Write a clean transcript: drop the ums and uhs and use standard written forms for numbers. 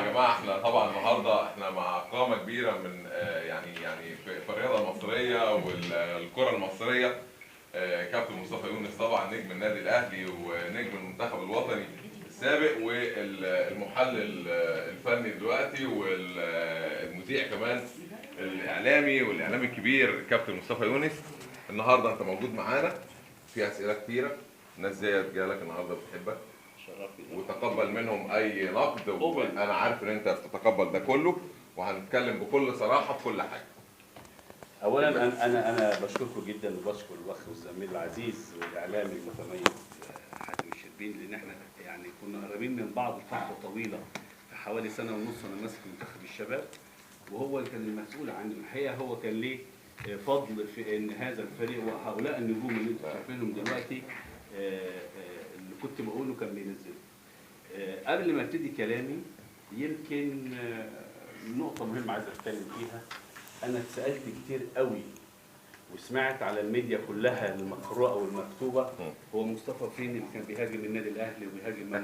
يا جماعه احنا طبعا النهارده احنا مع قامه كبيره من يعني في الرياضه المصريه والكره المصريه. كابتن مصطفى يونس طبعا نجم النادي الاهلي ونجم المنتخب الوطني السابق والمحلل الفني دلوقتي والمذيع كمان والاعلامي الكبير كابتن مصطفى يونس. النهارده انت موجود معانا في اسئله كتيره، الناس ديت جالك النهارده بتحبك وتقبل منهم اي نقد، وانا عارف ان انت بتتقبل ده كله، وهنتكلم بكل صراحه في كل حاجه. اولا انا بشكركم جدا وبشكر الاخ والزميل العزيز والاعلامي المتميز حاتم الشربيني، لان احنا يعني كنا قريبين من بعض لفتره طويله. في حوالي سنه ونص انا ماسك منتخب الشباب، وهو اللي كان المسؤول عنه. الحقيقه هو كان ليه فضل في ان هذا الفريق وهؤلاء النجوم اللي انتم شايفينهم دلوقتي اللي كنت بقوله كان بينزله. قبل ما ابتدي كلامي يمكن نقطه مهمه عايز اتكلم فيها. أنا اتسألت كتير قوي وسمعت على الميديا كلها المقروءة والمكتوبة، هو مصطفى فين اللي كان بيهاجم النادي الأهلي وبيهاجم